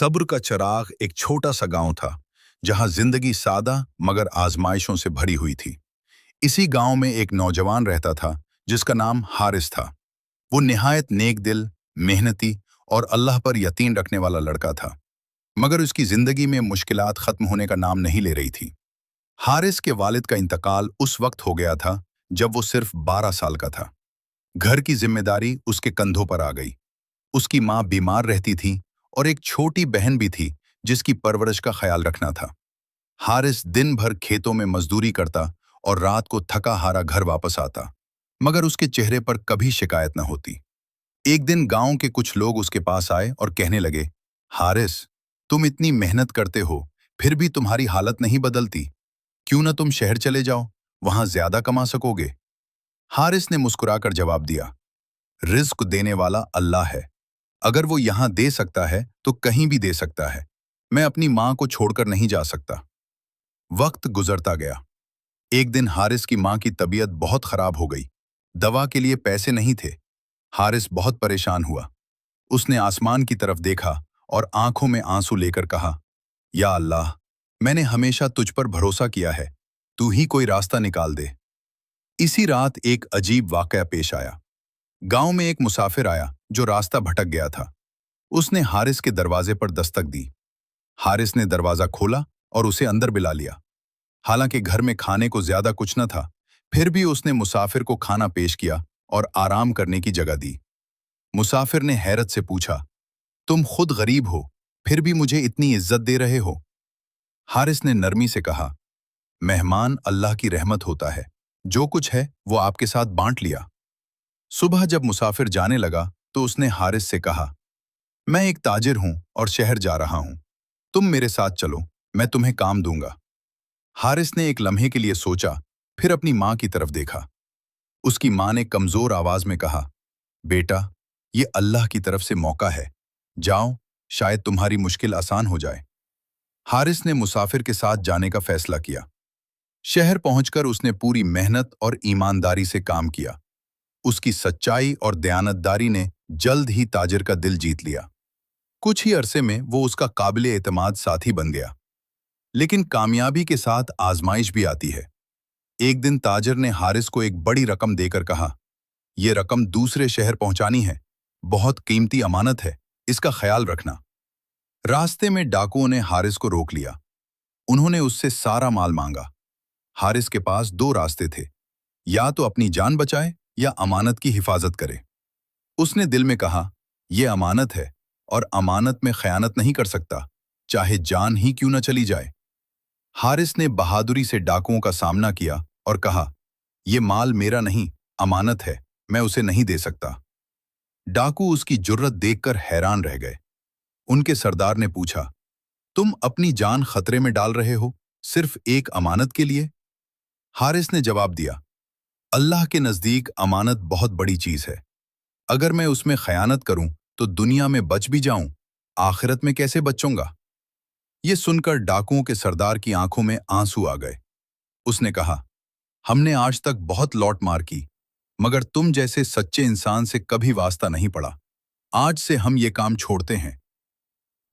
सब्र का चिराग एक छोटा सा गांव था जहां जिंदगी सादा मगर आजमाइशों से भरी हुई थी। इसी गांव में एक नौजवान रहता था जिसका नाम हारिस था। वो निहायत नेक दिल, मेहनती और अल्लाह पर यकीन रखने वाला लड़का था। मगर उसकी जिंदगी में मुश्किलात खत्म होने का नाम नहीं ले रही थी। हारिस के वालिद का इंतकाल उस वक्त हो गया था जब वो सिर्फ 12 साल का था। घर की जिम्मेदारी उसके कंधों पर आ गई। उसकी माँ बीमार रहती थी और एक छोटी बहन भी थी जिसकी परवरिश का ख्याल रखना था। हारिस दिन भर खेतों में मजदूरी करता और रात को थका हारा घर वापस आता, मगर उसके चेहरे पर कभी शिकायत न होती। एक दिन गांव के कुछ लोग उसके पास आए और कहने लगे, हारिस, तुम इतनी मेहनत करते हो, फिर भी तुम्हारी हालत नहीं बदलती। क्यों न तुम शहर चले जाओ, वहां ज्यादा कमा सकोगे। हारिस ने मुस्कुराकर जवाब दिया, रिज्क देने वाला अल्लाह है। अगर वो यहां दे सकता है तो कहीं भी दे सकता है। मैं अपनी मां को छोड़कर नहीं जा सकता। वक्त गुजरता गया। एक दिन हारिस की मां की तबीयत बहुत खराब हो गई। दवा के लिए पैसे नहीं थे। हारिस बहुत परेशान हुआ। उसने आसमान की तरफ देखा और आंखों में आंसू लेकर कहा, या अल्लाह, मैंने हमेशा तुझ पर भरोसा किया है, तू ही कोई रास्ता निकाल दे। इसी रात एक अजीब वाकया पेश आया। गांव में एक मुसाफिर आया जो रास्ता भटक गया था। उसने हारिस के दरवाजे पर दस्तक दी। हारिस ने दरवाजा खोला और उसे अंदर बुला लिया। हालांकि घर में खाने को ज्यादा कुछ न था, फिर भी उसने मुसाफिर को खाना पेश किया और आराम करने की जगह दी। मुसाफिर ने हैरत से पूछा, तुम खुद गरीब हो, फिर भी मुझे इतनी इज्जत दे रहे हो? हारिस ने नरमी से कहा, मेहमान अल्लाह की रहमत होता है, जो कुछ है वो आपके साथ बांट लिया। सुबह जब मुसाफिर जाने लगा तो उसने हारिस से कहा, मैं एक ताजिर हूं और शहर जा रहा हूं। तुम मेरे साथ चलो, मैं तुम्हें काम दूंगा। हारिस ने एक लम्हे के लिए सोचा, फिर अपनी मां की तरफ देखा। उसकी मां ने कमजोर आवाज में कहा, बेटा, ये अल्लाह की तरफ से मौका है। जाओ, शायद तुम्हारी मुश्किल आसान हो जाए। हारिस ने मुसाफिर के साथ जाने का फैसला किया। शहर पहुंचकर उसने पूरी मेहनत और ईमानदारी से काम किया। उसकी सच्चाई और दयानतदारी ने जल्द ही ताजिर का दिल जीत लिया। कुछ ही अरसे में वो उसका काबिले एतमाद साथी बन गया। लेकिन कामयाबी के साथ आजमाइश भी आती है। एक दिन ताजिर ने हारिस को एक बड़ी रकम देकर कहा, यह रकम दूसरे शहर पहुंचानी है, बहुत कीमती अमानत है, इसका ख्याल रखना। रास्ते में डाकुओं ने हारिस को रोक लिया। उन्होंने उससे सारा माल मांगा। हारिस के पास दो रास्ते थे, या तो अपनी जान बचाए या अमानत की हिफाजत करे। उसने दिल में कहा, यह अमानत है और अमानत में खयानत नहीं कर सकता, चाहे जान ही क्यों न चली जाए। हारिस ने बहादुरी से डाकुओं का सामना किया और कहा, यह माल मेरा नहीं, अमानत है, मैं उसे नहीं दे सकता। डाकू उसकी जुर्रत देखकर हैरान रह गए। उनके सरदार ने पूछा, तुम अपनी जान खतरे में डाल रहे हो, सिर्फ एक अमानत के लिए? हारिस ने जवाब दिया, अल्लाह के नजदीक अमानत बहुत बड़ी चीज है। अगर मैं उसमें खयानत करूं तो दुनिया में बच भी जाऊं, आखिरत में कैसे बचूंगा? ये सुनकर डाकुओं के सरदार की आंखों में आंसू आ गए। उसने कहा, हमने आज तक बहुत लौट मार की, मगर तुम जैसे सच्चे इंसान से कभी वास्ता नहीं पड़ा। आज से हम ये काम छोड़ते हैं।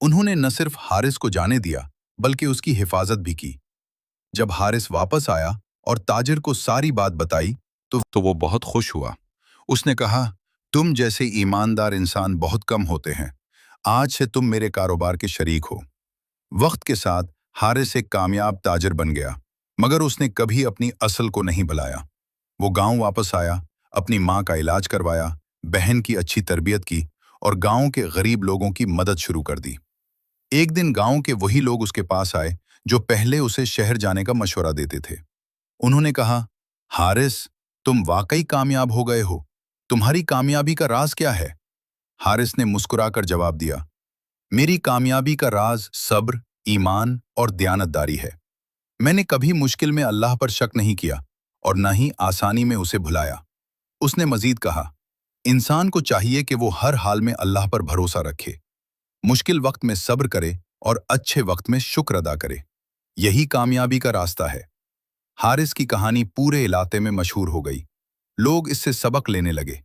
उन्होंने न सिर्फ हारिस को जाने दिया, बल्कि उसकी हिफाजत भी की। जब हारिस वापस आया और ताजिर को सारी बात बताई तो वो बहुत खुश हुआ। उसने कहा, तुम जैसे ईमानदार इंसान बहुत कम होते हैं। आज से तुम मेरे कारोबार के शरीक हो। वक्त के साथ हारिस एक कामयाब ताजिर बन गया, मगर उसने कभी अपनी असल को नहीं भुलाया। वो गांव वापस आया, अपनी मां का इलाज करवाया, बहन की अच्छी तरबियत की और गांव के गरीब लोगों की मदद शुरू कर दी। एक दिन गांव के वही लोग उसके पास आए जो पहले उसे शहर जाने का मशवरा देते थे। उन्होंने कहा, हारिस, तुम वाकई कामयाब हो गए हो। तुम्हारी कामयाबी का राज क्या है? हारिस ने मुस्कुराकर जवाब दिया, मेरी कामयाबी का राज सब्र, ईमान और दयानतदारी है। मैंने कभी मुश्किल में अल्लाह पर शक नहीं किया और न ही आसानी में उसे भुलाया। उसने मजीद कहा, इंसान को चाहिए कि वो हर हाल में अल्लाह पर भरोसा रखे, मुश्किल वक्त में सब्र करे और अच्छे वक्त में शुक्र अदा करे। यही कामयाबी का रास्ता है। हारिस की कहानी पूरे इलाके में मशहूर हो गई। लोग इससे सबक लेने लगे।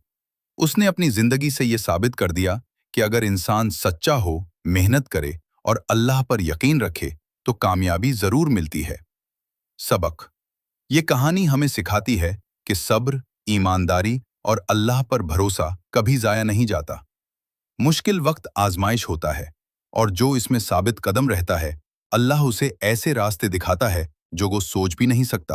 उसने अपनी जिंदगी से ये साबित कर दिया कि अगर इंसान सच्चा हो, मेहनत करे اور اللہ پر یقین رکھے تو کامیابی ضرور ملتی ہے۔ سبق: یہ کہانی ہمیں سکھاتی ہے کہ صبر، ایمانداری اور اللہ پر بھروسہ کبھی ضائع نہیں جاتا۔ مشکل وقت آزمائش ہوتا ہے، اور جو اس میں ثابت قدم رہتا ہے، اللہ اسے ایسے راستے دکھاتا ہے جو وہ سوچ بھی نہیں سکتا۔